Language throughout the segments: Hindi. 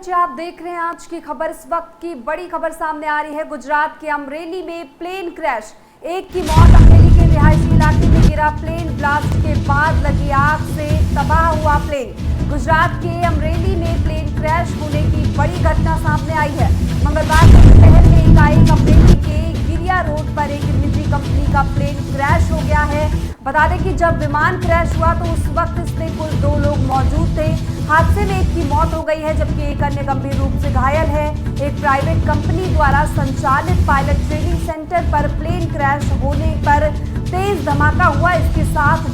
रुचि, आप देख रहे हैं आज की खबर। इस वक्त की बड़ी खबर सामने आ रही है। गुजरात के अमरेली में प्लेन क्रैश, एक की मौत। अमरेली के रिहायशी इलाके में गिरा प्लेन, ब्लास्ट के बाद लगी आग से तबाह हुआ प्लेन। गुजरात के अमरेली में प्लेन क्रैश होने की बड़ी घटना सामने आई है। मंगलवार को दोपहर में एकाएक अमरेली के गिरिया रोड पर एक निजी कंपनी का प्लेन क्रैश हो गया है। बता दें कि जब विमान क्रैश हुआ तो उस वक्त इसमें कुल 2 लोग मौजूद थे। हादसे में एक की मौत हो गई है जबकि एक अन्य गंभीर रूप से घायल है। एक प्राइवेट कंपनी द्वारा संचालित पायलट ट्रेनिंग सेंटर पर प्लेन क्रैश होने पर तेज धमाका हुआ, इसके साथ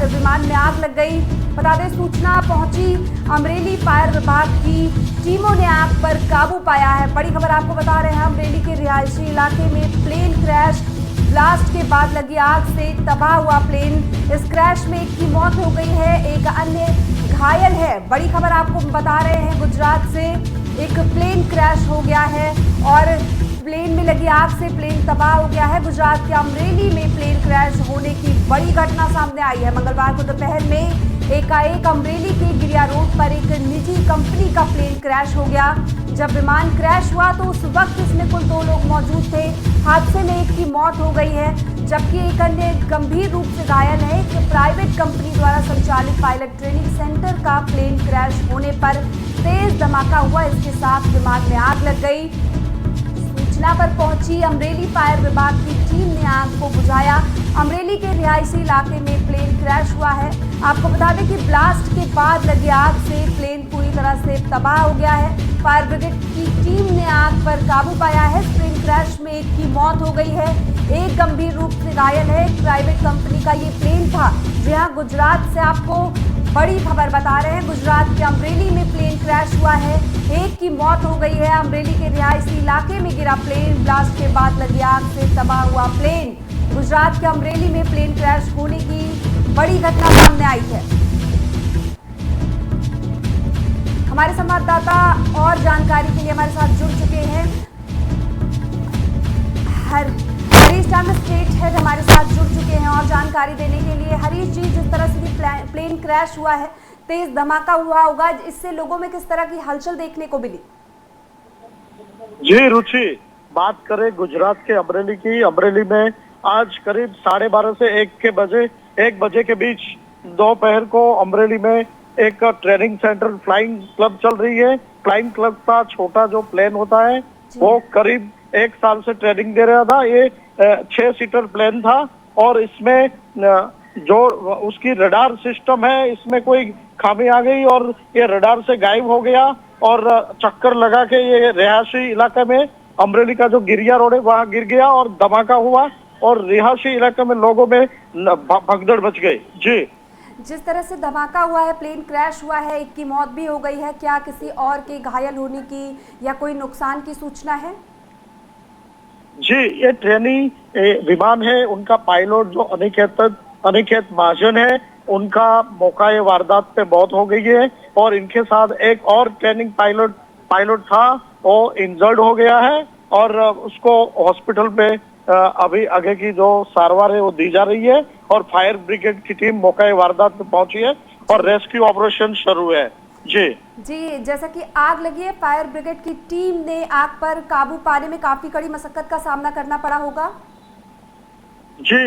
विमान में आग लग गई। बता दें, सूचना पहुंची अमरेली फायर विभाग की टीमों ने आग पर काबू पाया है। बड़ी खबर आपको बता रहे हैं, अमरेली के रिहायशी इलाके में प्लेन क्रैश, ब्लास्ट के बाद लगी आग से तबाह हुआ प्लेन। इस क्रैश में एक की मौत हो गई है, एक अन्य घायल है। बड़ी खबर आपको बता रहे हैं, गुजरात से एक प्लेन क्रैश हो गया है और प्लेन में लगी आग से प्लेन तबाह हो गया है। गुजरात के अमरेली में प्लेन क्रैश होने की बड़ी घटना सामने आई है। मंगलवार को दोपहर में एकाएक अमरेली के गिरिया रोड पर एक निजी कंपनी का प्लेन क्रैश हो गया। जब विमान क्रैश हुआ तो उस वक्त इसमें कुल 2 लोग मौजूद थे। हादसे में एक की मौत हो गई है जबकि एक अन्य गंभीर रूप से घायल है। एक प्राइवेट कंपनी द्वारा संचालित पायलट ट्रेनिंग सेंटर का प्लेन क्रैश होने पर तेज धमाका हुआ, इसके साथ विमान में आग लग गई। सूचना पर पहुंची अमरेली फायर विभाग की टीम ने आग को बुझाया। अमरेली के रिहायशी इलाके में प्लेन क्रैश हुआ है। आपको बता दें कि ब्लास्ट के बाद लगी आग से प्लेन पूरी तरह से तबाह हो गया है। फायर ब्रिगेड की टीम ने आग पर काबू पाया है। प्लेन क्रैश में एक की मौत हो गई है, एक गंभीर रूप से घायल है। एक प्राइवेट कंपनी का ये प्लेन था। जी हाँ, गुजरात से आपको बड़ी खबर बता रहे हैं। गुजरात के अमरेली में प्लेन क्रैश हुआ है, एक की मौत हो गई है। अमरेली के रिहायशी इलाके में गिरा प्लेन, ब्लास्ट के बाद लगी आग से तबाह हुआ प्लेन। गुजरात के अमरेली में प्लेन क्रैश होने की बड़ी घटना सामने आई है। हमारे संवाददाता और जानकारी के लिए हमारे साथ जुड़ चुके हैं हरीश चांद, स्टेट हेड हमारे साथ जुड़ चुके हैं और जानकारी देने के लिए। हरीश जी, जिस तरह से प्लेन क्रैश हुआ है, तेज धमाका हुआ होगा, इससे लोगों में किस तरह की हलचल देखने को मिली? जी रुचि, बात करें गुजरात के अमरेली की। अमरेली में आज करीब 12:30 से 1 बजे के बीच दोपहर को अमरेली में एक ट्रेनिंग सेंटर फ्लाइंग क्लब चल रही है। फ्लाइंग क्लब का छोटा जो प्लेन होता है वो करीब 1 साल से ट्रेनिंग दे रहा था। ये 6 सीटर प्लेन था और इसमें जो उसकी रडार सिस्टम है, इसमें कोई खामी आ गई और ये रडार से गायब हो गया और चक्कर लगा के ये रिहायशी इलाके में अमरेली का जो गिरिया रोड है वहां गिर गया और धमाका हुआ और रिहायशी इलाके में लोगों में भगदड़ मच गई। जी, जिस तरह से धमाका हुआ है, प्लेन क्रैश हुआ है, एक की मौत भी हो गई है, क्या किसी और के घायल होने की या कोई नुकसान की सूचना है? जी, ये ट्रेनी विमान है, उनका पायलट जो अनिकेत महाजन है, उनका मौका वारदात पे मौत हो गई है और इनके साथ एक और ट्रेनिंग पायलट था, वो इंजर्ड हो गया है और उसको हॉस्पिटल पे अभी आगे की जो सारवार है वो दी जा रही है और फायर ब्रिगेड की टीम मौका वारदात पे पहुंची है और रेस्क्यू ऑपरेशन शुरू है। जी, जैसा कि आग लगी है, फायर ब्रिगेड की टीम ने आग पर काबू पाने में काफी कड़ी मशक्कत का सामना करना पड़ा होगा। जी,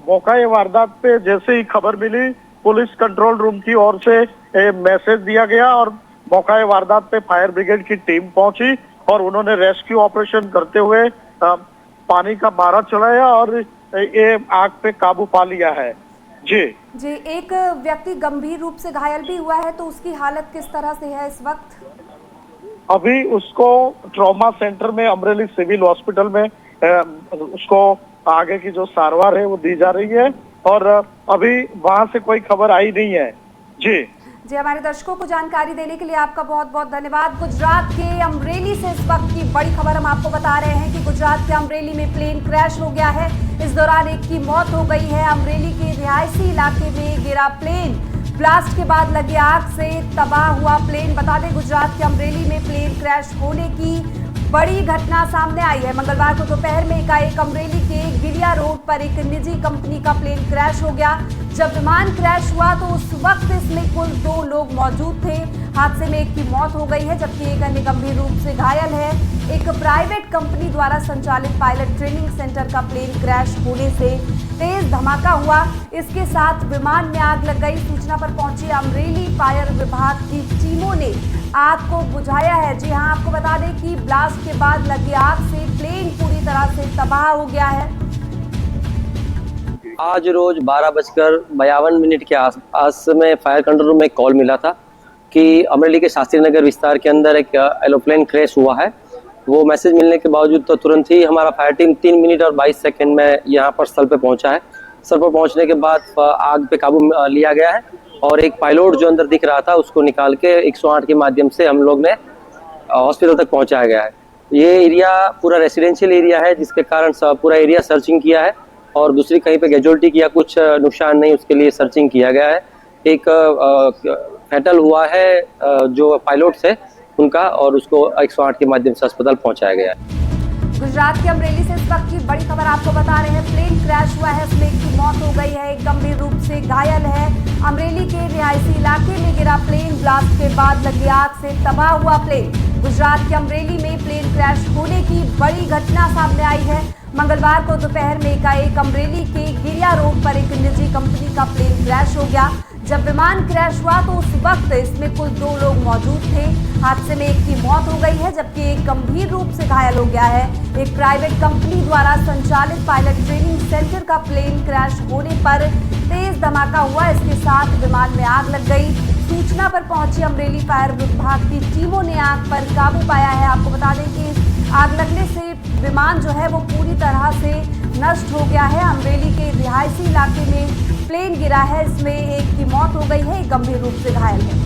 मौका वारदात पे जैसे ही खबर मिली, पुलिस कंट्रोल रूम की ओर से मैसेज दिया गया और मौका वारदात पे फायर ब्रिगेड की टीम पहुंची और उन्होंने रेस्क्यू ऑपरेशन करते हुए पानी का मारा चलाया और ये आग पे काबू पा लिया है। जी, एक व्यक्ति गंभीर रूप से घायल भी हुआ है, तो उसकी हालत किस तरह से है इस वक्त? अभी उसको ट्रॉमा सेंटर में अमरेली सिविल हॉस्पिटल में उसको आगे की जो सारवार है वो दी जा रही है और अभी वहां से कोई खबर आई नहीं है। जी, हमारे दर्शकों को जानकारी देने के लिए आपका बहुत बहुत धन्यवाद। गुजरात के अमरेली से इस वक्त की बड़ी खबर हम आपको बता रहे हैं कि गुजरात के अमरेली में प्लेन क्रैश हो गया है। इस दौरान एक की मौत हो गई है। अमरेली के रिहायशी इलाके में गिरा प्लेन, ब्लास्ट के बाद लगी आग से तबाह हुआ प्लेन। बता दें, गुजरात के अमरेली में प्लेन क्रैश होने की बड़ी घटना सामने आई है। मंगलवार को दोपहर में एकाएक अमरेली के गिरिया रोड पर एक निजी कंपनी का प्लेन क्रैश हो गया। जब विमान क्रैश हुआ तो उस वक्त इसमें कुल 2 लोग मौजूद थे। हादसे में एक की मौत हो गई है जबकि एक अन्य गंभीर रूप से घायल है। एक प्राइवेट कंपनी द्वारा संचालित पायलट ट्रेनिंग सेंटर का प्लेन क्रैश होने से तेज धमाका हुआ। इसके साथ विमान में आग लग गई। सूचना पर पहुंची अमरेली फायर विभाग की टीमों ने आग को बुझाया है। जी हां, आपको बता दें कि ब्लास्ट के बाद लगी आग से प्लेन पूरी तरह से तबाह हो गया है। आज रोज 12:52 के आसपास में फायर कंट्रोल रूम में एक कॉल मिला था कि अमरेली के शास्त्री नगर विस्तार के अंदर एक एरोप्लेन क्रैश हुआ है। वो मैसेज मिलने के बावजूद तो तुरंत ही हमारा फायर टीम 3 मिनट और 22 सेकंड में यहाँ पर स्थल पे पहुंचा है। स्थल पर पहुंचने के बाद आग पे काबू लिया गया है और एक पायलट जो अंदर दिख रहा था उसको निकाल के 108 के माध्यम से हम लोग ने हॉस्पिटल तक पहुंचाया गया है। ये एरिया पूरा रेसिडेंशियल एरिया है जिसके कारण पूरा एरिया सर्चिंग किया है और दूसरी कहीं पे कैजुअल्टी या कुछ नुकसान नहीं, उसके लिए सर्चिंग किया गया है। एक फैटल हुआ है जो पायलट है उनका और उसको 108 के माध्यम से अस्पताल पहुंचाया गया है। गुजरात के अमरेली से इस वक्त की बड़ी खबर आपको बता रहे हैं। प्लेन क्रैश हुआ है, इसमें एक की मौत हो गई है, एक गंभीर रूप से घायल है। अमरेली के रिहायशी इलाके में गिरा प्लेन, ब्लास्ट के बाद लगी आग से तबाह हुआ प्लेन। गुजरात के अमरेली में प्लेन क्रैश होने की बड़ी घटना सामने आई है। मंगलवार को दोपहर में एकाएक अमरेली के गिरिया रोड पर एक निजी कंपनी का प्लेन क्रैश हो गया। जब विमान क्रैश हुआ तो उस वक्त इसमें कुल 2 लोग मौजूद थे। हादसे में एक की मौत हो गई है जबकि एक गंभीर रूप से घायल हो गया है। एक प्राइवेट कंपनी द्वारा संचालित पायलट ट्रेनिंग सेंटर का प्लेन क्रैश होने पर तेज धमाका हुआ। इसके साथ विमान में आग लग गई। सूचना पर पहुंची अमरेली फायर विभाग की टीमों ने आग पर काबू पाया है। आपको बता दें कि आग लगने से विमान जो है वो पूरी तरह से नष्ट हो गया है। अमरेली के रिहायशी इलाके में प्लेन गिरा है, इसमें एक की मौत हो गई है, एक गंभीर रूप से घायल है।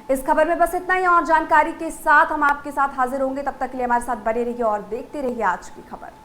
इस खबर में बस इतना ही और जानकारी के साथ हम आपके साथ हाजिर होंगे। तब तक के लिए हमारे साथ बने रहिए और देखते रहिए आज की खबर।